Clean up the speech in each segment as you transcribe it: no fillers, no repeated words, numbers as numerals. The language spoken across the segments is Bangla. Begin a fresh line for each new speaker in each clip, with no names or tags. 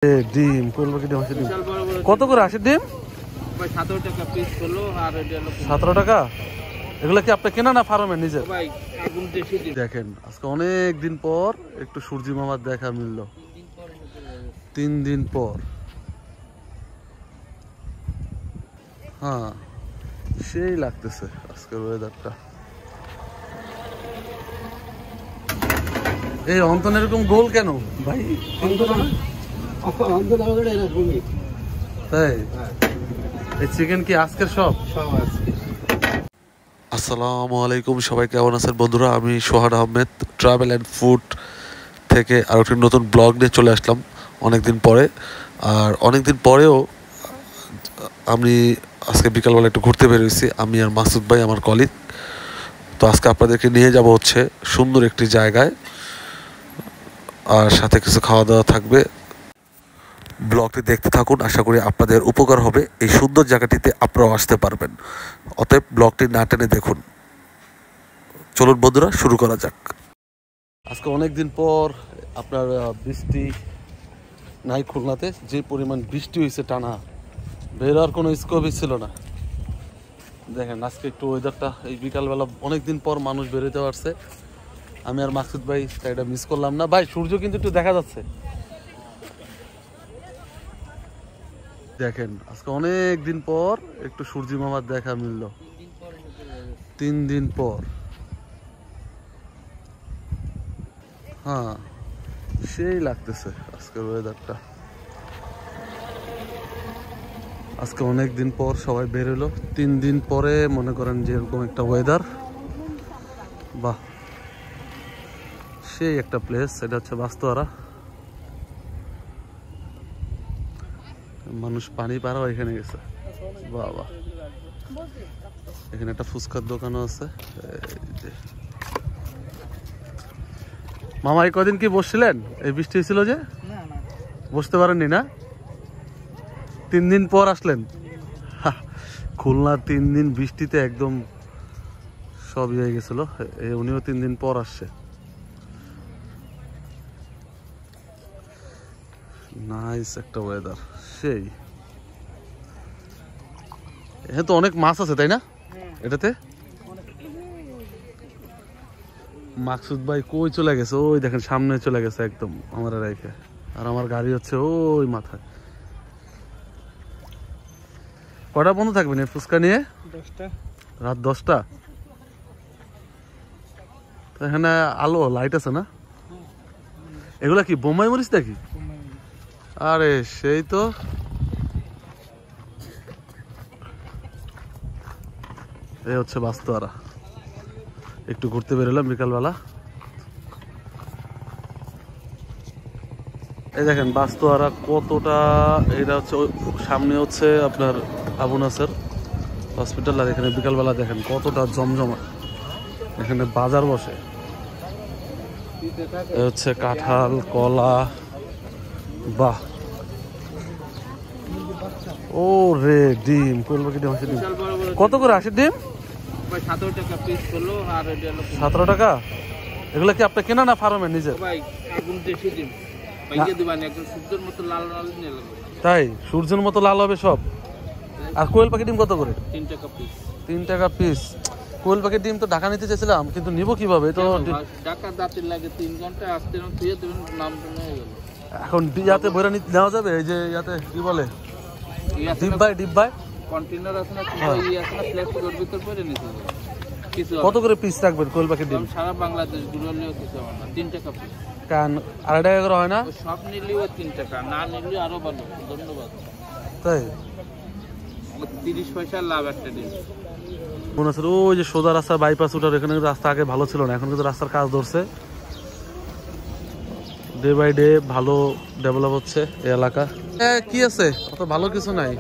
ডিম করবো কি ডিম? কত করে আসে ডিম?
17 টাকা পিস হলো। আর
17 টাকা। এগুলো কি আপনি কেনা না ফার্মের নিজের? দেখেন আজকে অনেক দিন পর একটু সূর্যি মামার দেখা মিললো, 3 দিন পর। হ্যাঁ সেই লাগতেছে আজকের ওয়েদারটা। এই অন্তন এরকম গোল কেন ভাই? তাই এই চিকেন কি আজকের সব? আসসালামু আলাইকুম, সবাই কেমন আছেন বন্ধুরা? আমি সোহান আহমেদ ট্রাভেল অ্যান্ড ফুড থেকে আরও একটি নতুন ব্লগ নিয়ে চলে আসলাম অনেকদিন পরে। আর অনেকদিন পরেও আমি আজকে বিকালবেলা একটু ঘুরতে বেরিয়েছি, আমি আর মাসুদ ভাই আমার কলিগ। তো আজকে আপনাদেরকে নিয়ে যাব হচ্ছে সুন্দর একটি জায়গায়, আর সাথে কিছু খাওয়া দাওয়া থাকবে। ব্লগটি দেখতে থাকুন, আশা করি আপনাদের উপকার হবে। এই সুন্দর জায়গাটিতে আপনারাও আসতে পারবেন, অতএব ব্লগটি না টেনে দেখুন। চলুন বন্ধুরা, শুরু করা যাক। আজকে অনেক দিন পর আপনার বৃষ্টি নাই খুলনাতে, যে পরিমাণ বৃষ্টি হয়েছে টানা, বের হওয়ার কোনো স্কোপই ছিল না। দেখেন আজকে একটু ওয়েদারটা, এই বিকালবেলা অনেক দিন পর মানুষ বেরোতে পারছে। আমি আর মাসুদ ভাই এটা মিস করলাম না ভাই। সূর্য কিন্তু একটু দেখা যাচ্ছে। দেখেন আজকে অনেক দিন পর একটু সূর্যি মামার দেখা মিললো, 3 দিন পর। হ্যাঁ সেই লাগতেছে আজকের ওয়েদারটা। আজকে অনেক দিন পর সবাই বেরোলো, 3 দিন পরে মনে করেন যে এরকম একটা ওয়েদার। বাহ, সেই একটা প্লেস। এটা হচ্ছে বাস্তোয়ারা। মানুষ পানি পারাও এখানে গেছে। বাবা, এখানে একটা ফুচকার দোকানও আছে। মামা এই কদিন কি বসছিলেন? এই বৃষ্টি হয়েছিল যে বসতে পারেননি না? 3 দিন পর আসলেন। খুলনা 3 দিন বৃষ্টিতে একদম সব হয়ে গেছিল। উনিও 3 দিন পর আসছে। নাইস একটা ওয়েদার, সেই। এখানে তো অনেক মাছ আছে তাই না এটাতে? মাকসুদ ভাই কই চলে গেছে? ওই দেখেন সামনে চলে গেছে একদম আমার রেখে। আর আমার গাড়ি হচ্ছে ওই মাথায়। কটা বন্ধ থাকবেন এই ফুচকা নিয়ে?
10টা।
রাত 10টা? এখানে আলো লাইট আছে না? এগুলা কি বোম্বাই মরিচ নাকি? আরে সেই তো। এই হচ্ছে বাস্তোয়ারা। একটু ঘুরতে বেরোলাম বিকালবেলা। এই দেখেন বাস্তোয়ারা কতটা। এটা হচ্ছে সামনে হচ্ছে আপনার আবু নাসের হসপিটাল। আর এখানে বিকালবেলা দেখেন কতটা জমজমা। এখানে বাজার বসে। এই হচ্ছে কাঁঠাল, কলা। বাহ, ও রে ডিম করবো কি ডিম? কত করে আসে ডিম?
17 টাকা পিস হলো। আর
17 টাকা। এগুলো কি আপনি কেনা না ফার্মের নিজের? তাই সূর্যের মতো লাল হবে সব। আর কোয়েল পাখি ডিম কত করে?
3 টাকা পিস।
3 টাকা পিস। কোয়েল পাখির ডিম তো ঢাকা নিতে চাইছিলাম, কিন্তু নিব কিভাবে? তো
ঢাকা দাঁতের লাগে 3 ঘন্টা আসতে তুই নাম হয়ে গেল।
এখন ইয়াতে বইরা নেওয়া যাবে? এই যে ইয়াতে কি বলে ডিব্বায়
কন্টেইনার আছে না, এই আছে না, প্লাস্টিকের ভিতর পরে নিতে হবে। কিছু
কত করে পিস রাখবেন কোয়েল পাখির ডিম?
সারা বাংলাদেশ ঘুরলেও কিছু হবে না। 3 টাকা পিস।
কারণ 2.5 টাকা করে হয় না?
সব নিলেও 3 টাকা, না নিলে আরো ভালো। ধন্যবাদ।
তাই
30 পয়সা লাভ একটা ডিম।
মনে হচ্ছে ওই যে সোজা রাস্তা বাইপাস ওঠার, এখানে রাস্তা আগে ভালো ছিল না, এখন কিন্তু রাস্তার কাজ ধরছে। ডে বাই ডে ভালো ডেভেলপ হচ্ছে এই এলাকা। কি আছে অত ভালো কিছু নাই।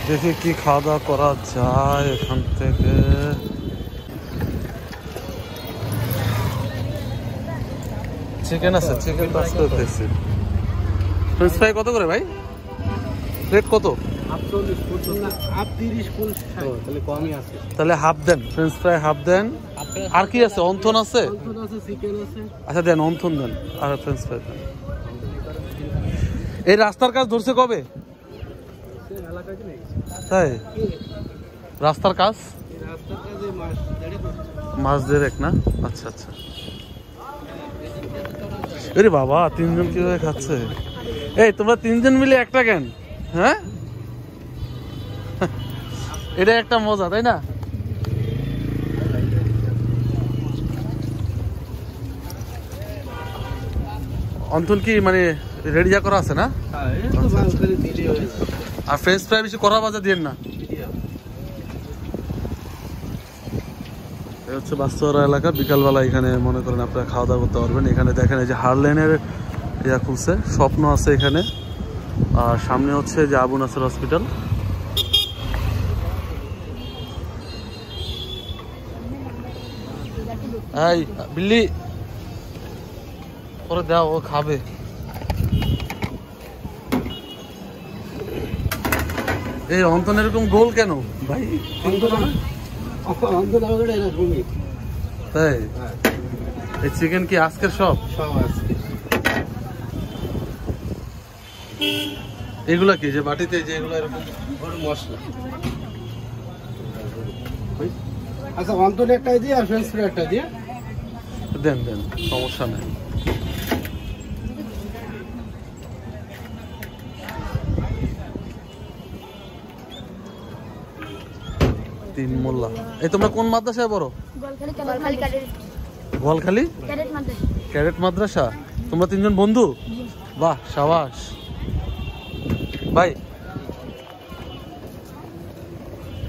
দেখি কি খাওয়া দাওয়া করা যায় এখান থেকে। চিকেন আছে, চিকেন ফ্রেঞ্চ ফ্রাই কত করে ভাই? রেট কত? তাহলে হাফ দেন, ফ্রেঞ্চ ফ্রাই হাফ দেন। আর কি আছে? অন্থন আছে? আচ্ছা দেন, অন্থন দেন আর ফ্রেঞ্চ ফ্রাই দেন। এই রাস্তার কাজ ধরছে কবে? তাই রাস্তার কাজ মাস দেড়েক না? আচ্ছা আচ্ছা। আরে বাবা, তিনজন কিভাবে খাচ্ছে? এই তোমরা তিনজন মিলে একটা কেন? হ্যাঁ, এটা একটা মজা, তাই না? অন্থন কি মানে রেডি যা করা আছে না? আর ফ্রেঞ্চ ফ্রাই বেশি কড়া ভাজা দিয়েন না। হচ্ছে বাস্তবরা এলাকা, বিকালবেলা এখানে মনে করেন আপনারা খাওয়া দাওয়া করতে পারবেন। এখানে দেখেন এই যে হারলেনের ইয়া খুলছে, স্বপ্ন আছে এখানে। আর সামনে হচ্ছে যে আবু নাসের হসপিটাল। এই বিল্লি ওরে দাও, ও খাবে। এই অন্তন এরকম গোল কেন ভাই? তাই এই চিকেন কি আজকের সব? এগুলা কি যে বাটিতে যে এগুলো এরকম
মশলা? আচ্ছা, অন্তর একটা দিয়ে আর ফ্রেঞ্চ ফ্রাই একটা দিয়ে
দেন দেন, সমস্যা নেই। তিন মোল্লা। এই তোমরা কোন মাদ্রাসায় পড়ো? গোয়ালখালী ক্যাডেট মাদ্রাসা। তোমরা তিনজন বন্ধু? বাহ, সাবাস ভাই।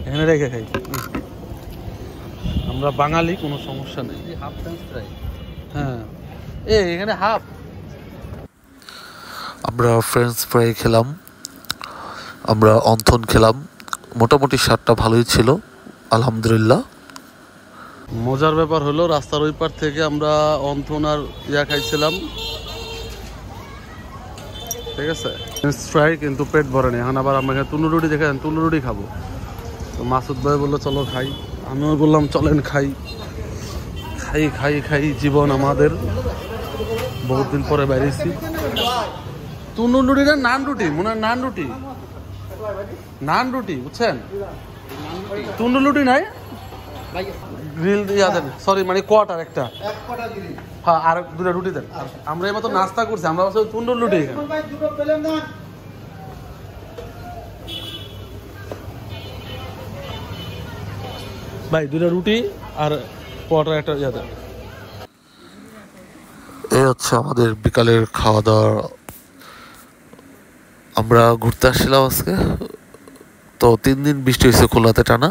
এখানে রেখে খাই, আমরা বাঙালি, কোনো সমস্যা নেই। হ্যাঁ, এখানে হাফ।
আমরা ফ্রেঞ্চ ফ্রাই খেলাম, আমরা অন্থন খেলাম। মোটামুটি স্বাদটা ভালোই ছিল, আলহামদুলিল্লাহ।
মজার ব্যাপার হলো রাস্তার ওই পার থেকে আমরা অন্থন আর ইয়া খাইছিলাম, ঠিক আছে, ফ্রেঞ্চ ফ্রাই, কিন্তু পেট ভরে নেই। এখন আবার আমরা এখানে তুলু রুটি দেখে তুলু রুটি খাবো। তো মাসুদ ভাই বললো চলো খাই, আমিও বললাম চলেন খাই। খাই খাই খাই জীবন আমাদের, বহুত দিন পরে বেরিয়েছি। তুলু রুটি না নান রুটি? মনে হয় নান রুটি, নান রুটি বুঝছেন, তুলু রুটি নাই, গ্রিল দিয়া দেন, সরি মানে কোয়ার্টার একটা, হ্যাঁ, আর দুটা রুটি দেন। আমরা এবার তো নাস্তা করছি, আমরা তুন্ডুর রুটি এখানে। ভাই দুটা রুটি আর কোয়ার্টার একটা ইয়া দেন।
এই হচ্ছে আমাদের বিকালের খাওয়া দাওয়া। আমরা ঘুরতে আসছিলাম আজকে, তো 3 দিন বৃষ্টি হয়েছে খুলনাতে টানা,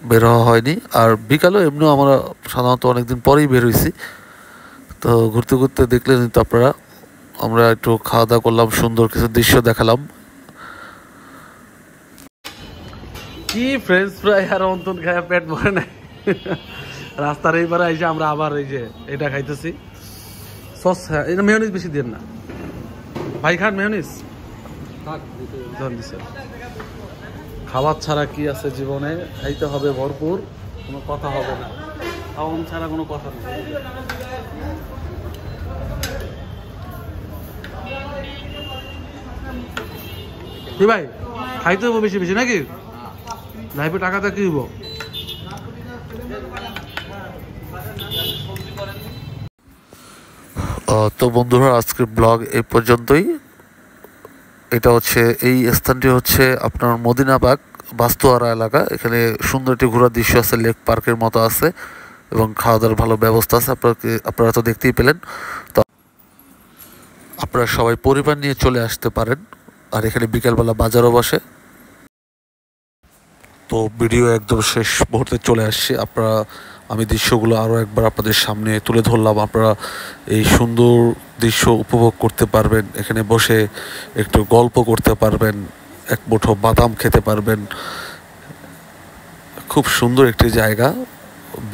বের হওয়া হয়নি। আর বিকালেও এমনিও আমরা সাধারণত অনেকদিন পরেই বের হয়েছি। তো ঘুরতে ঘুরতে দেখলেন তো আপনারা, আমরা একটু খাওয়া দাওয়া করলাম, সুন্দর কিছু দৃশ্য দেখালাম।
কি ফ্রেঞ্চ ফ্রাই আর অন্তন খায় পেট ভরে নাই। রাস্তার এইবারে এসে আমরা আবার এই যে এটা খাইতেছি, সস। এটা মেয়োনিজ বেশি দেন না ভাই, খান মেয়োনিজ। খাবার ছাড়া কি আছে জীবনে, খাইতে হবে ভরপুর, কোনো কথা হবে না, খাওয়ান ছাড়া কোনো কথা নেই। কি ভাই, খাইতে হবো বেশি বেশি নাকি? লাইফে টাকাটা কি হবো?
তো বন্ধুরা, আজকের ব্লগ এই পর্যন্তই। এটা হচ্ছে, এই স্থানটি হচ্ছে আপনার মদিনাবাগ বাস্তোয়ারা এলাকা। এখানে সুন্দর একটি ঘোরার দৃশ্য আছে, লেক পার্কের মতো আছে, এবং খাওয়া দাওয়ার ভালো ব্যবস্থা আছে। আপনারা তো দেখতেই পেলেন। তো আপনারা সবাই পরিবার নিয়ে চলে আসতে পারেন। আর এখানে বিকালবেলা বাজারও বসে। তো ভিডিও একদম শেষ মুহূর্তে চলে আসছে। আমি দৃশ্যগুলো আরও একবার আপনাদের সামনে তুলে ধরলাম। আপনারা এই সুন্দর দৃশ্য উপভোগ করতে পারবেন, এখানে বসে একটু গল্প করতে পারবেন, এক মুঠো বাদাম খেতে পারবেন। খুব সুন্দর একটি জায়গা।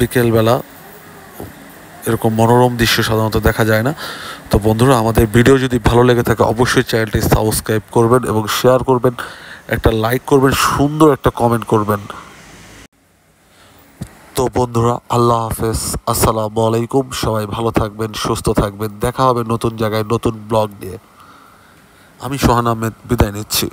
বিকেলবেলা এরকম মনোরম দৃশ্য সাধারণত দেখা যায় না। তো বন্ধুরা, আমাদের ভিডিও যদি ভালো লেগে থাকে অবশ্যই চ্যানেলটি সাবস্ক্রাইব করবেন এবং শেয়ার করবেন
একটা লাইক করবেন, সুন্দর একটা কমেন্ট করবেন। তো বন্ধুরা, আল্লাহ হাফেজ, আসসালামু আলাইকুম। সবাই ভালো থাকবেন, সুস্থ থাকবেন। দেখা হবে নতুন জায়গায় নতুন ব্লগ নিয়ে। আমি সোহান আহমেদ বিদায় নিচ্ছি।